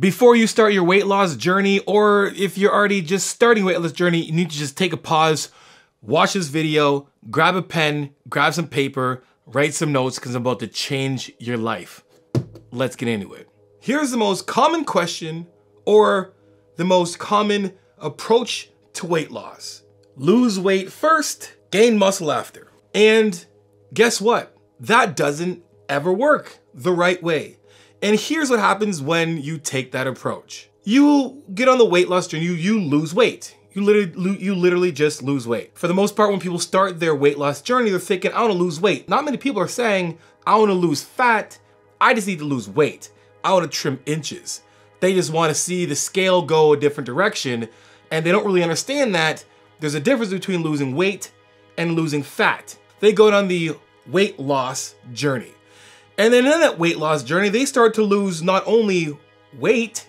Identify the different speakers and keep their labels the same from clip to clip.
Speaker 1: Before you start your weight loss journey, or if you're already just starting weight loss journey, you need to just take a pause, watch this video, grab a pen, grab some paper, write some notes, because I'm about to change your life. Let's get into it. Here's the most common question, or the most common approach to weight loss. Lose weight first, gain muscle after. And guess what? That doesn't ever work the right way. And here's what happens when you take that approach. You get on the weight loss journey, you lose weight. You literally just lose weight. For the most part, when people start their weight loss journey, they're thinking, I wanna lose weight. Not many people are saying, I wanna lose fat, I just need to lose weight. I wanna trim inches. They just wanna see the scale go a different direction, and they don't really understand that there's a difference between losing weight and losing fat. They go down the weight loss journey. And then in that weight loss journey, they start to lose not only weight,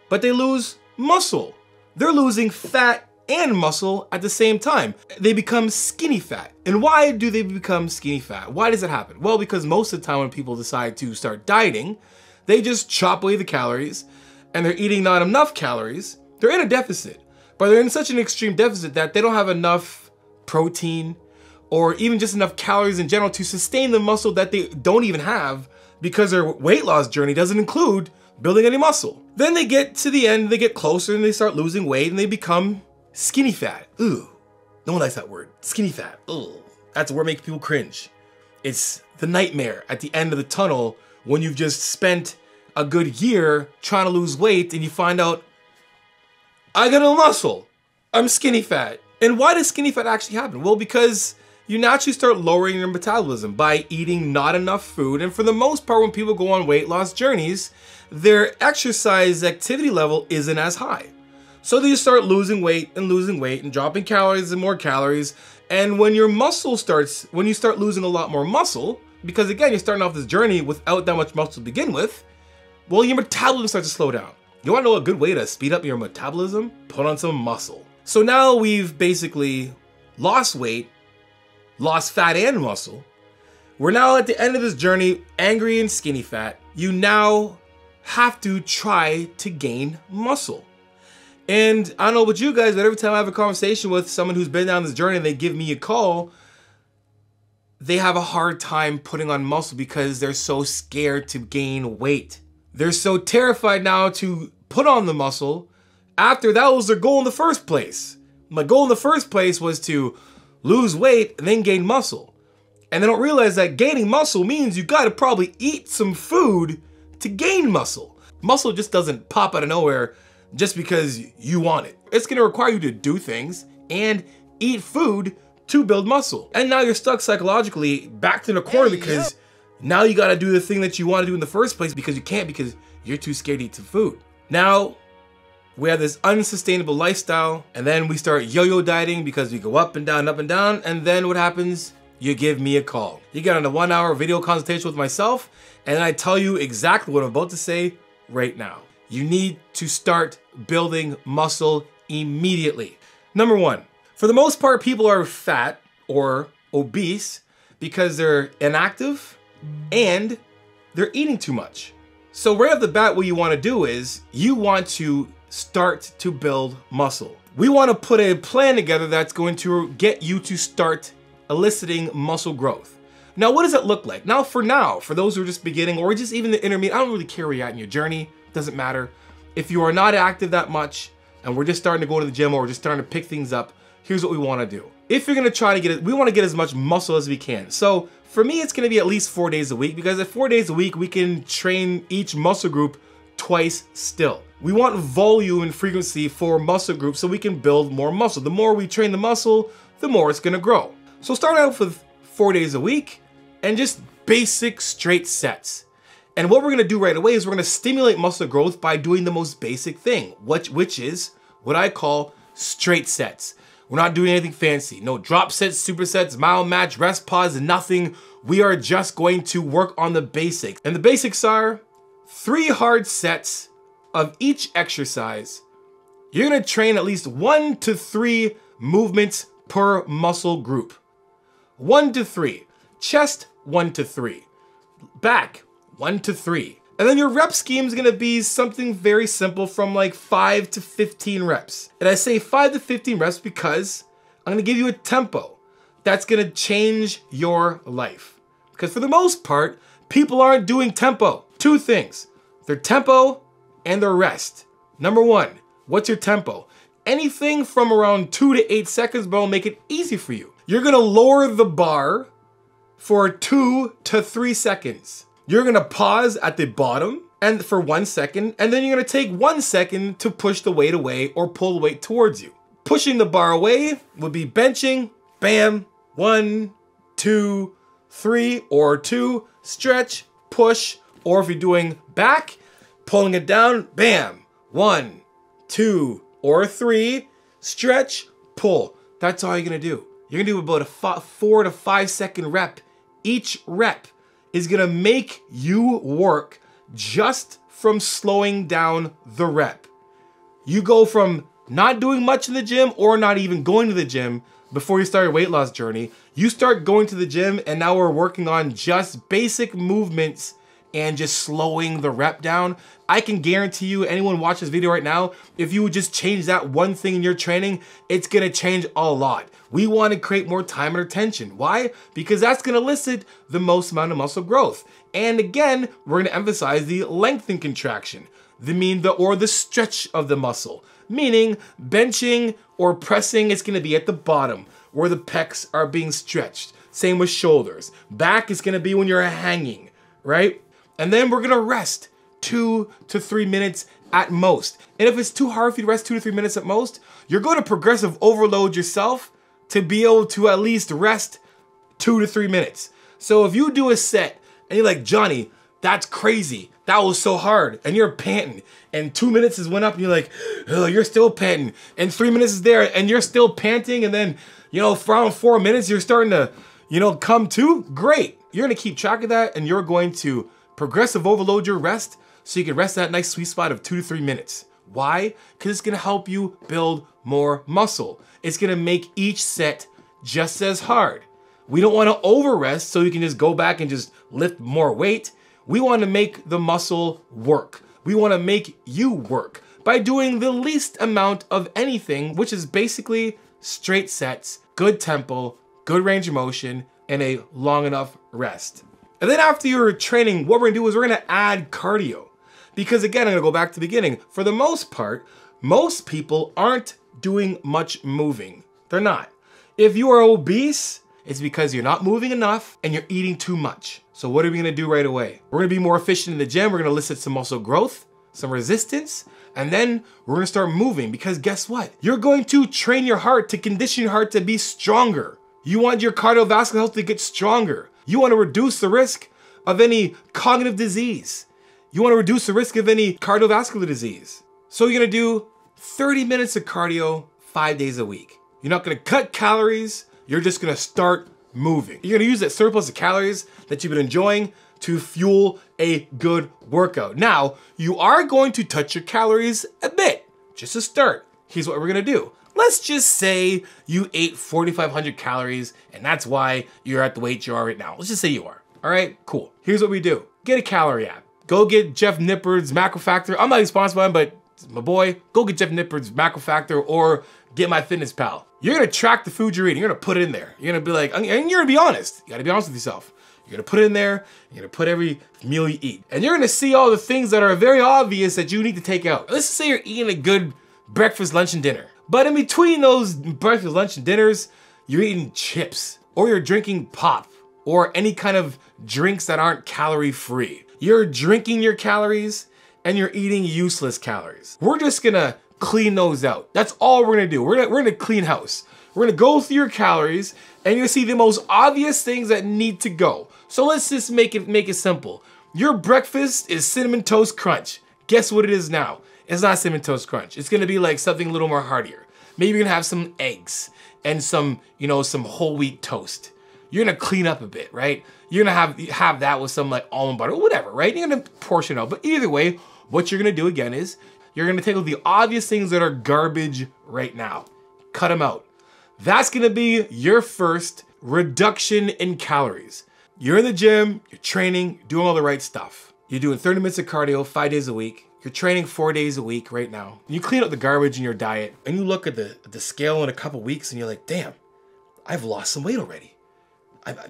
Speaker 1: but they lose muscle. They're losing fat and muscle at the same time. They become skinny fat. And why do they become skinny fat? Why does it happen? Well, because most of the time when people decide to start dieting, they just chop away the calories and they're eating not enough calories. They're in a deficit, but they're in such an extreme deficit that they don't have enough protein or even just enough calories in general to sustain the muscle that they don't even have, because their weight loss journey doesn't include building any muscle. Then they get to the end, they get closer and they start losing weight and they become skinny fat. Ooh, no one likes that word, skinny fat. Ooh, that's a word that makes people cringe. It's the nightmare at the end of the tunnel when you've just spent a good year trying to lose weight and you find out, I got no muscle, I'm skinny fat. And why does skinny fat actually happen? Well, because you naturally start lowering your metabolism by eating not enough food. And for the most part, when people go on weight loss journeys, their exercise activity level isn't as high. So they just start losing weight and dropping calories and more calories. And when your muscle when you start losing a lot more muscle, because again, you're starting off this journey without that much muscle to begin with, well, your metabolism starts to slow down. You wanna know a good way to speed up your metabolism? Put on some muscle. So now we've basically lost weight, lost fat and muscle. We're now at the end of this journey, angry and skinny fat. You now have to try to gain muscle. And I don't know about you guys, but every time I have a conversation with someone who's been down this journey and they give me a call, they have a hard time putting on muscle because they're so scared to gain weight. They're so terrified now to put on the muscle after that was their goal in the first place. My goal in the first place was to lose weight and then gain muscle. And they don't realize that gaining muscle means you gotta probably eat some food to gain muscle. Muscle just doesn't pop out of nowhere just because you want it. It's gonna require you to do things and eat food to build muscle. And now you're stuck psychologically backed in a corner because now you gotta do the thing that you wanna do in the first place because you can't because you're too scared to eat some food. Now, we have this unsustainable lifestyle, and then we start yo-yo dieting because we go up and down, and then what happens? You give me a call. You get on a 1-hour video consultation with myself, and I tell you exactly what I'm about to say right now. You need to start building muscle immediately. Number one, for the most part, people are fat or obese because they're inactive and they're eating too much. So right off the bat, what you wanna do is you want to start to build muscle. We want to put a plan together that's going to get you to start eliciting muscle growth. Now, what does it look like? Now, for those who are just beginning or just even the intermediate, I don't really care where you're at in your journey, doesn't matter. If you are not active that much and we're just starting to go to the gym or we're just starting to pick things up, here's what we want to do. If you're going to try to get it, we want to get as much muscle as we can. So for me, it's going to be at least 4 days a week, because at 4 days a week, we can train each muscle group twice still. We want volume and frequency for muscle groups so we can build more muscle. The more we train the muscle, the more it's gonna grow. So start out with 4 days a week and just basic straight sets. And what we're gonna do right away is we're gonna stimulate muscle growth by doing the most basic thing, which is what I call straight sets. We're not doing anything fancy. No drop sets, supersets, mile match, rest pause, nothing. We are just going to work on the basics. And the basics are 3 hard sets of each exercise. You're gonna train at least 1 to 3 movements per muscle group. 1 to 3. Chest, 1 to 3. Back, 1 to 3. And then your rep scheme is gonna be something very simple from like 5 to 15 reps. And I say 5 to 15 reps because I'm gonna give you a tempo that's gonna change your life. Because for the most part, people aren't doing tempo. Two things, their tempo and their rest. Number one, what's your tempo? Anything from around 2 to 8 seconds, but will make it easy for you. You're gonna lower the bar for 2 to 3 seconds. You're gonna pause at the bottom and for 1 second, and then you're gonna take 1 second to push the weight away or pull the weight towards you. Pushing the bar away would be benching, bam, 1, 2, 3, or 2, stretch, push, or if you're doing back, pulling it down, bam, 1, 2, or 3, stretch, pull. That's all you're gonna do. You're gonna do about a 4 to 5 second rep. Each rep is gonna make you work just from slowing down the rep. You go from not doing much in the gym or not even going to the gym before you start your weight loss journey. You start going to the gym and now we're working on just basic movements and just slowing the rep down. I can guarantee you, anyone watching this video right now, if you would just change that one thing in your training, it's gonna change a lot. We wanna create more time and attention. Why? Because that's gonna elicit the most amount of muscle growth. And again, we're gonna emphasize the length and contraction, the stretch of the muscle. Meaning benching or pressing is gonna be at the bottom where the pecs are being stretched. Same with shoulders. Back is gonna be when you're hanging, right? And then we're gonna rest 2 to 3 minutes at most. And if it's too hard for you to rest 2 to 3 minutes at most, you're going to progressive overload yourself to be able to at least rest 2 to 3 minutes. So if you do a set and you're like, Johnny, that's crazy. That was so hard. And you're panting. And 2 minutes has went up and you're like, oh, you're still panting. And 3 minutes is there and you're still panting. And then, around 4 minutes, you're starting to, come to. Great. You're going to keep track of that and you're going to progressive overload your rest so you can rest that nice sweet spot of 2 to 3 minutes. Why? Because it's gonna help you build more muscle. It's gonna make each set just as hard. We don't wanna over rest so you can just go back and just lift more weight. We wanna make the muscle work. We wanna make you work by doing the least amount of anything, which is basically straight sets, good tempo, good range of motion, and a long enough rest. And then after your training, what we're gonna do is we're gonna add cardio. Because again, I'm gonna go back to the beginning. For the most part, most people aren't doing much moving. They're not. If you are obese, it's because you're not moving enough and you're eating too much. So what are we gonna do right away? We're gonna be more efficient in the gym. We're gonna elicit some muscle growth, some resistance, and then we're gonna start moving because guess what? You're going to train your heart to condition your heart to be stronger. You want your cardiovascular health to get stronger. You want to reduce the risk of any cognitive disease. You want to reduce the risk of any cardiovascular disease. So you're going to do 30 minutes of cardio 5 days a week. You're not going to cut calories. You're just going to start moving. You're going to use that surplus of calories that you've been enjoying to fuel a good workout. Now, you are going to touch your calories a bit, just to start. Here's what we're going to do. Let's just say you ate 4,500 calories and that's why you're at the weight you are right now. Let's just say you are. All right, cool. Here's what we do. Get a calorie app. Go get Jeff Nippard's Macro Factor. I'm not even sponsored by him, but it's my boy. Go get Jeff Nippard's Macro Factor or get MyFitnessPal. You're gonna track the food you're eating. You're gonna put it in there. You're gonna be like, and you're gonna be honest. You gotta be honest with yourself. You're gonna put it in there. You're gonna put every meal you eat. And you're gonna see all the things that are very obvious that you need to take out. Let's say you're eating a good breakfast, lunch, and dinner. But in between those breakfast, lunch, and dinners, you're eating chips, or you're drinking pop, or any kind of drinks that aren't calorie-free. You're drinking your calories, and you're eating useless calories. We're just gonna clean those out. That's all we're gonna do. We're gonna clean house. We're gonna go through your calories, and you're gonna see the most obvious things that need to go. So let's just make it simple. Your breakfast is Cinnamon Toast Crunch. Guess what it is now? It's not Cinnamon Toast Crunch. It's gonna be like something a little more heartier. Maybe you're gonna have some eggs and some, some whole wheat toast. You're gonna clean up a bit, right? You're gonna have that with some like almond butter or whatever, right? You're gonna portion out. But either way, what you're gonna do again is you're gonna take the obvious things that are garbage right now. Cut them out. That's gonna be your first reduction in calories. You're in the gym, you're training, you're doing all the right stuff. You're doing 30 minutes of cardio 5 days a week. You're training 4 days a week right now. You clean up the garbage in your diet and you look at the scale in a couple weeks and you're like, damn, I've lost some weight already.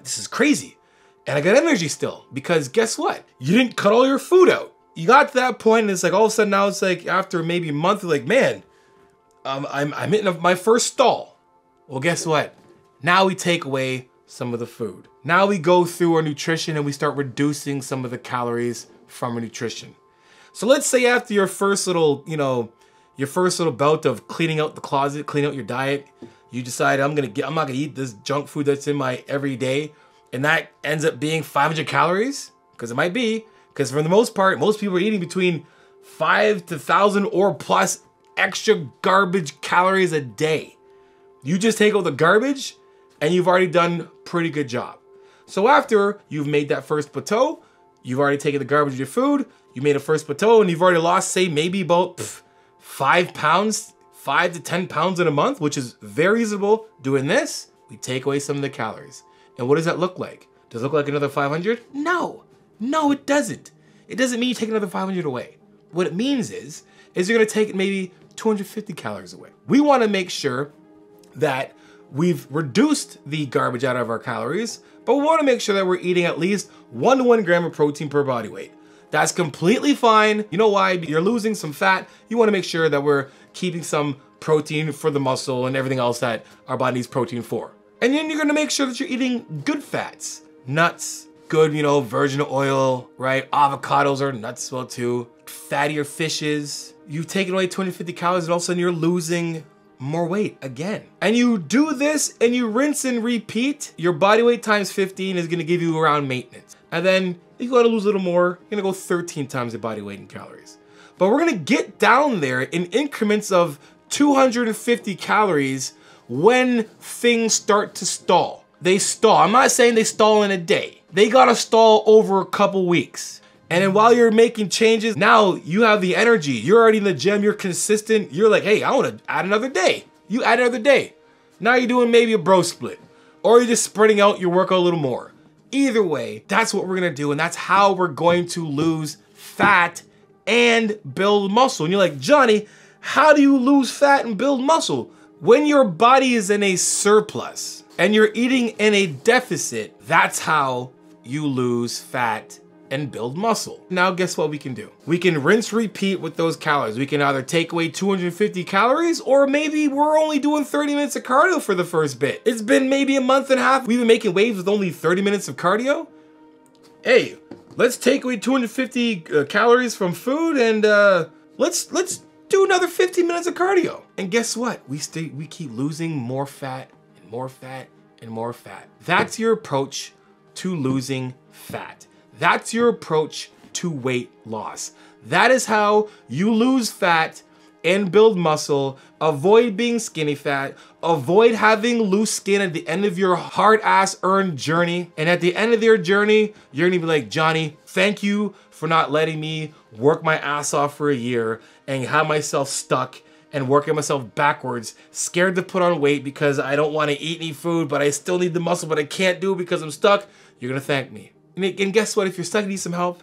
Speaker 1: This is crazy. And I got energy still because guess what? You didn't cut all your food out. You got to that point and it's like all of a sudden now it's like after maybe a month, you're like, man, I'm hitting my first stall. Well, guess what? Now we take away some of the food. Now we go through our nutrition and we start reducing some of the calories from our nutrition. So let's say after your first little, your first little bout of cleaning out the closet, cleaning out your diet, you decide I'm not gonna eat this junk food that's in my everyday, and that ends up being 500 calories, because it might be, because for the most part, most people are eating between 5 to 1,000 or plus extra garbage calories a day. You just take out the garbage and you've already done a pretty good job. So after you've made that first plateau, you've already taken the garbage of your food, you made a first plateau and you've already lost, say, maybe about 5 pounds, 5 to 10 pounds in a month, which is very reasonable. Doing this, we take away some of the calories. And what does that look like? Does it look like another 500? No, it doesn't. It doesn't mean you take another 500 away. What it means is you're gonna take maybe 250 calories away. We wanna make sure that we've reduced the garbage out of our calories, but we wanna make sure that we're eating at least 1 to 1 gram of protein per body weight. That's completely fine. You know why? You're losing some fat. You wanna make sure that we're keeping some protein for the muscle and everything else that our body needs protein for. And then you're gonna make sure that you're eating good fats, nuts, good, virgin oil, right? Avocados are nuts as well too. Fattier fishes. You've taken away 250 calories and all of a sudden you're losing more weight again. And you do this and you rinse and repeat, your body weight times 15 is gonna give you around maintenance. And then if you gotta lose a little more, you're gonna go 13 times the body weight in calories. But we're gonna get down there in increments of 250 calories when things start to stall. They stall. I'm not saying they stall in a day. They gotta stall over a couple weeks. And then while you're making changes, now you have the energy. You're already in the gym, you're consistent. You're like, hey, I wanna add another day. You add another day. Now you're doing maybe a bro split. Or you're just spreading out your workout a little more. Either way, that's what we're gonna do. And that's how we're going to lose fat and build muscle. And you're like, Johnny, how do you lose fat and build muscle? When your body is in a surplus and you're eating in a deficit, that's how you lose fat and build muscle. Now guess what we can do? We can rinse, repeat with those calories. We can either take away 250 calories or maybe we're only doing 30 minutes of cardio for the first bit. It's been maybe a month and a half. We've been making waves with only 30 minutes of cardio. Hey, let's take away 250 calories from food and let's do another 15 minutes of cardio. And guess what? We keep losing more fat and more fat and more fat. That's your approach to losing fat. That's your approach to weight loss. That is how you lose fat and build muscle. Avoid being skinny fat. Avoid having loose skin at the end of your hard-ass earned journey. And at the end of your journey, you're gonna be like, Johnny, thank you for not letting me work my ass off for a year and have myself stuck and working myself backwards, scared to put on weight because I don't want to eat any food, but I still need the muscle, but I can't do it because I'm stuck. You're gonna thank me. And guess what? If you're stuck and need some help,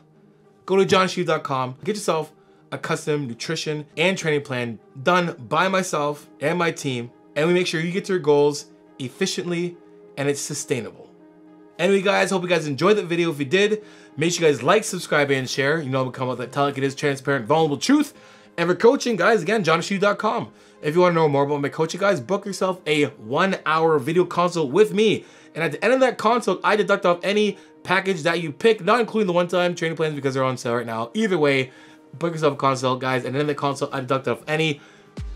Speaker 1: go to JONNISHREVE.com, get yourself a custom nutrition and training plan done by myself and my team, and we make sure you get to your goals efficiently and it's sustainable. Anyway, guys, hope you guys enjoyed that video. If you did, make sure you guys like, subscribe, and share. You know I'm coming with that tell like it is, transparent, vulnerable truth. And for coaching, guys, again, JONNISHREVE.com. If you want to know more about my coaching, guys, book yourself a 1-hour video consult with me. And at the end of that consult, I deduct off any package that you pick, not including the one-time training plans because they're on sale right now. Either way, book yourself a consult, guys. And then the consult, I deduct off any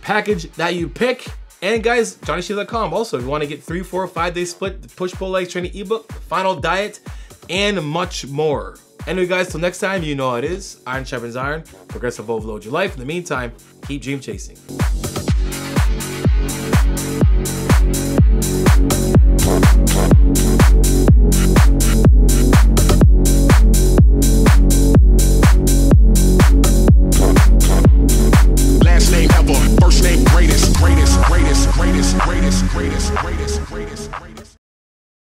Speaker 1: package that you pick. And guys, JONNISHREVE.com. Also, if you want to get 3, 4, 5 day split, the push-pull legs training ebook, final diet, and much more. Anyway, guys, till next time, you know how it is. Iron sharpens iron. Progressive overload your life. In the meantime, keep dream chasing.